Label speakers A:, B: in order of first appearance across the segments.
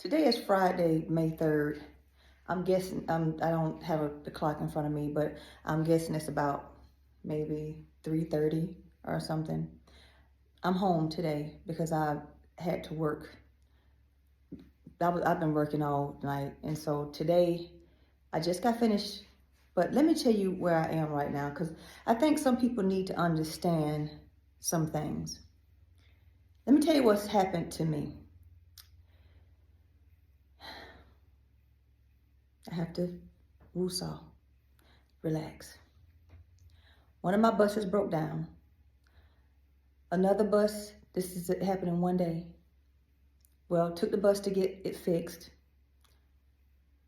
A: Today is Friday, May 3rd. I'm guessing, I don't have the clock in front of me, but I'm guessing it's about maybe 3:30 or something. I'm home today because I had to work. I've been working all night. And so today I just got finished. But let me tell you where I am right now because I think some people need to understand some things. Let me tell you what's happened to me. I have to woosah, relax. One of my buses broke down. Another bus, this is happening one day. Well, took the bus to get it fixed.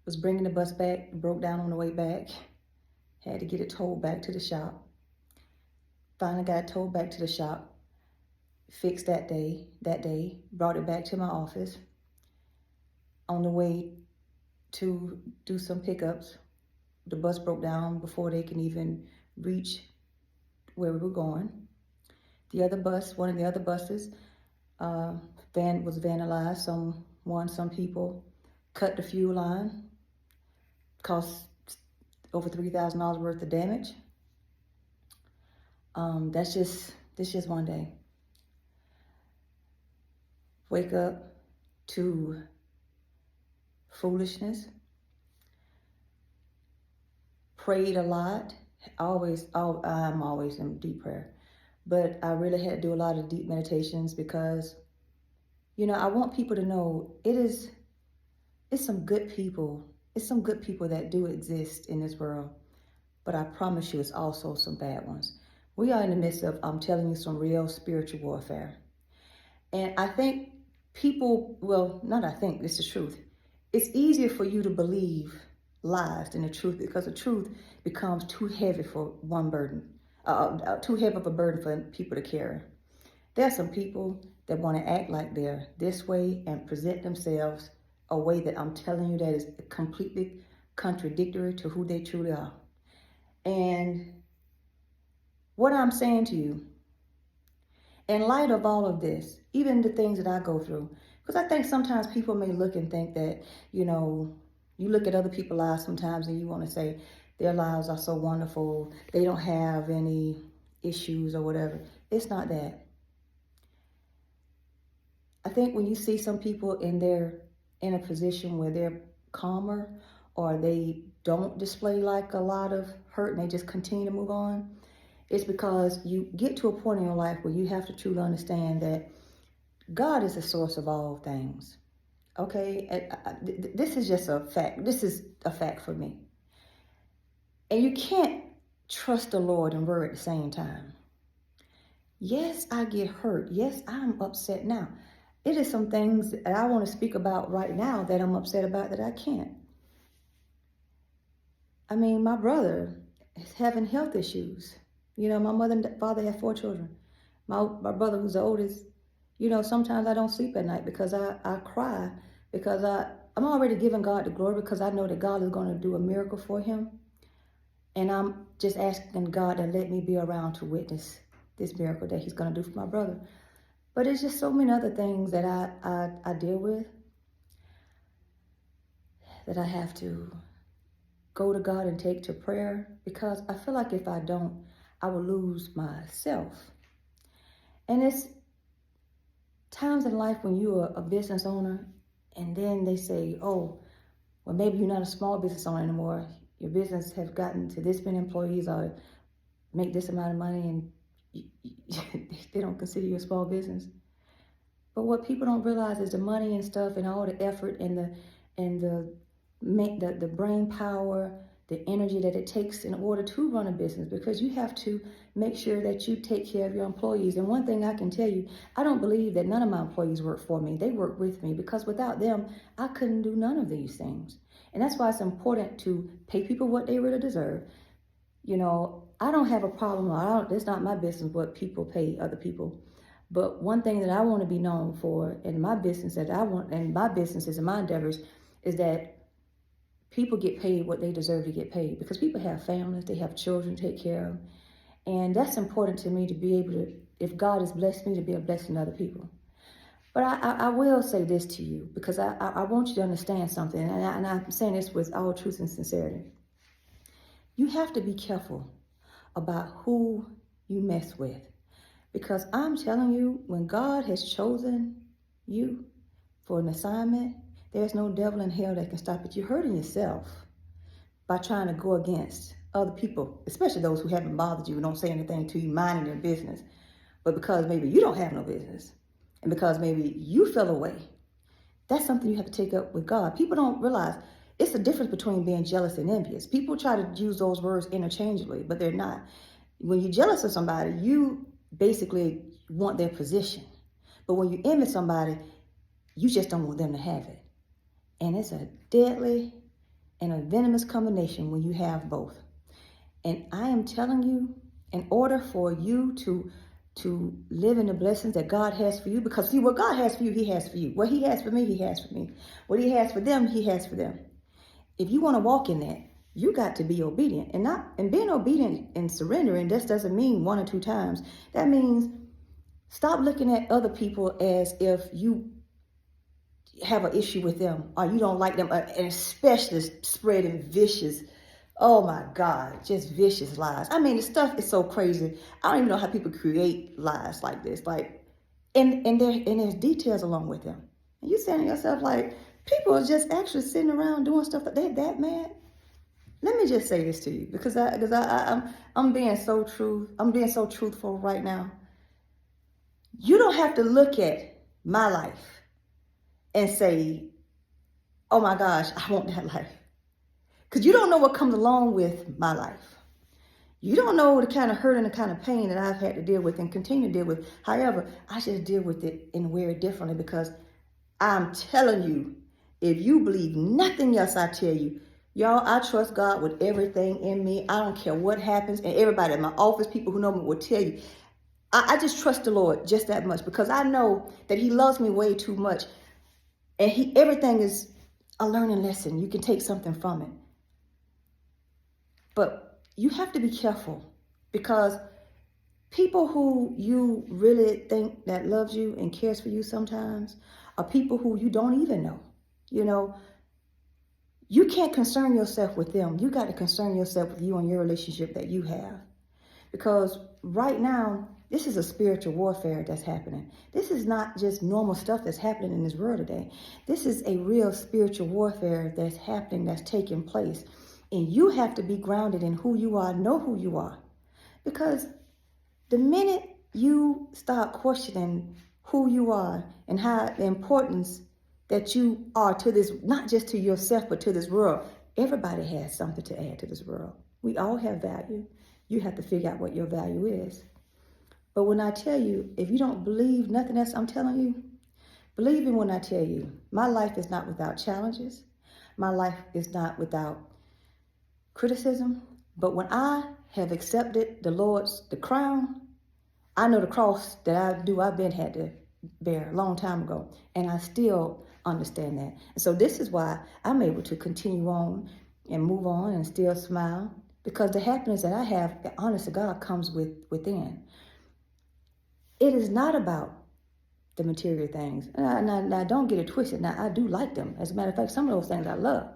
A: Was bringing the bus back, broke down on the way back. Had to get it towed back to the shop. Finally got it towed back to the shop. Fixed that day, brought it back to my office. On the way to do some pickups, the bus broke down before they can even reach where we were going. The other bus, one of the other buses, was vandalized. Some people cut the fuel line, cost over $3,000 worth of damage. This just one day. Wake up to foolishness. Prayed a lot. I'm always in deep prayer. But I really had to do a lot of deep meditations because, I want people to know it's some good people. It's some good people that do exist in this world. But I promise you, it's also some bad ones. We are in the midst of, I'm telling you, some real spiritual warfare. And I think this is truth. It's easier for you to believe lies than the truth because the truth becomes too heavy for one burden, too heavy of a burden for people to carry. There are some people that want to act like they're this way and present themselves a way that I'm telling you that is completely contradictory to who they truly are. And what I'm saying to you, in light of all of this, even the things that I go through, because I think sometimes people may look and think that, you look at other people's lives sometimes and you want to say their lives are so wonderful, they don't have any issues or whatever. It's not that. I think when you see some people in a position where they're calmer or they don't display like a lot of hurt and they just continue to move on, it's because you get to a point in your life where you have to truly understand that God is the source of all things. Okay? This is just a fact. This is a fact for me. And you can't trust the Lord and worry at the same time. Yes, I get hurt. Yes, I'm upset now. It is some things that I want to speak about right now that I'm upset about that I can't. I mean, my brother is having health issues. My mother and father have 4 children. My brother, who's the oldest, sometimes I don't sleep at night because I cry because I'm already giving God the glory because I know that God is going to do a miracle for him. And I'm just asking God to let me be around to witness this miracle that he's going to do for my brother. But it's just so many other things that I deal with that I have to go to God and take to prayer because I feel like if I don't, I will lose myself. And it's times in life when you're a business owner and then they say, oh, well, maybe you're not a small business owner anymore. Your business has gotten to this many employees or make this amount of money and they don't consider you a small business. But what people don't realize is the money and stuff and all the effort and the brain power, the energy that it takes in order to run a business, because you have to make sure that you take care of your employees. And one thing I can tell you, I don't believe that none of my employees work for me. They work with me because without them, I couldn't do none of these things. And that's why it's important to pay people what they really deserve. I don't have a problem. It's not my business what people pay other people. But one thing that I want to be known for in my business and my businesses and my endeavors is that people get paid what they deserve to get paid because people have families, they have children to take care of. And that's important to me to be able to, if God has blessed me, to be a blessing to other people. But I will say this to you because I want you to understand something, and I'm saying this with all truth and sincerity. You have to be careful about who you mess with. Because I'm telling you, when God has chosen you for an assignment, there's no devil in hell that can stop it. You're hurting yourself by trying to go against other people, especially those who haven't bothered you and don't say anything to you, minding their business. But because maybe you don't have no business, and because maybe you fell away, that's something you have to take up with God. People don't realize it's the difference between being jealous and envious. People try to use those words interchangeably, but they're not. When you're jealous of somebody, you basically want their position. But when you envy somebody, you just don't want them to have it. And it's a deadly and a venomous combination when you have both. And I am telling you, in order for you to live in the blessings that God has for you, because see, what God has for you, he has for you. What he has for me, he has for me. What he has for them, he has for them. If you want to walk in that, you got to be obedient. And being obedient and surrendering, this doesn't mean 1 or 2 times. That means stop looking at other people as if you have an issue with them or you don't like them, and especially spreading vicious, oh my God, just vicious lies. I mean, the stuff is so crazy. I don't even know how people create lies like this. Like, and there's details along with them. And you're saying to yourself, like, people are just actually sitting around doing stuff that they're that mad. Let me just say this to you because I'm being so true. I'm being so truthful right now. You don't have to look at my life and say, oh my gosh, I want that life. Because you don't know what comes along with my life. You don't know the kind of hurt and the kind of pain that I've had to deal with and continue to deal with. However, I just deal with it in very differently because I'm telling you, if you believe nothing else I tell you, y'all, I trust God with everything in me. I don't care what happens. And everybody in my office, people who know me will tell you, I just trust the Lord just that much because I know that he loves me way too much. And everything is a learning lesson. You can take something from it. But you have to be careful because people who you really think that loves you and cares for you sometimes are people who you don't even know. You know, you can't concern yourself with them. You got to concern yourself with you and your relationship that you have. Because right now, this is a spiritual warfare that's happening. This is not just normal stuff that's happening in this world today. This is a real spiritual warfare that's happening, that's taking place. And you have to be grounded in who you are, know who you are. Because the minute you start questioning who you are and how the importance that you are to this, not just to yourself, but to this world, everybody has something to add to this world. We all have value. You have to figure out what your value is. But when I tell you, if you don't believe nothing else I'm telling you, believe in when I tell you, my life is not without challenges. My life is not without criticism. But when I have accepted the crown, I know the cross that I've been had to bear a long time ago. And I still understand that. And so this is why I'm able to continue on and move on and still smile. Because the happiness that I have, honest to God, comes within. It is not about the material things. Now, don't get it twisted. Now, I do like them. As a matter of fact, some of those things I love.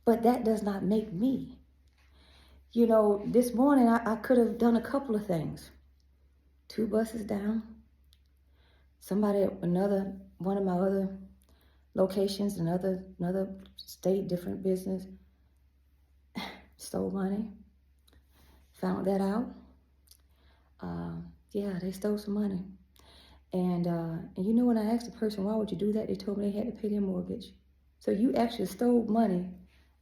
A: But that does not make me. You know, this morning I could have done a couple of things. 2 buses down. One of my other locations, another state, different business, stole money. Found that out. Yeah, they stole some money. And you know, when I asked the person, why would you do that? They told me they had to pay their mortgage. So you actually stole money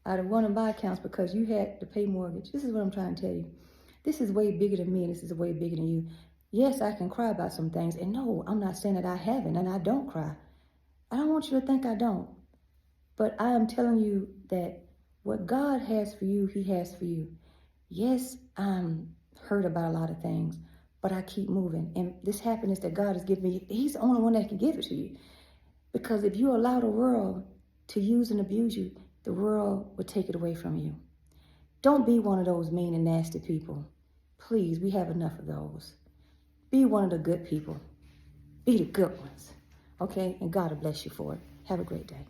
A: out of one of my accounts because you had to pay mortgage. This is what I'm trying to tell you. This is way bigger than me. This is way bigger than you. Yes, I can cry about some things. And no, I'm not saying that I haven't and I don't cry. I don't want you to think I don't. But I am telling you that what God has for you, he has for you. Yes, I'm hurt about a lot of things, but I keep moving. And this happiness that God has given me, he's the only one that can give it to you. Because if you allow the world to use and abuse you, the world will take it away from you. Don't be one of those mean and nasty people. Please, we have enough of those. Be one of the good people. Be the good ones. Okay? And God will bless you for it. Have a great day.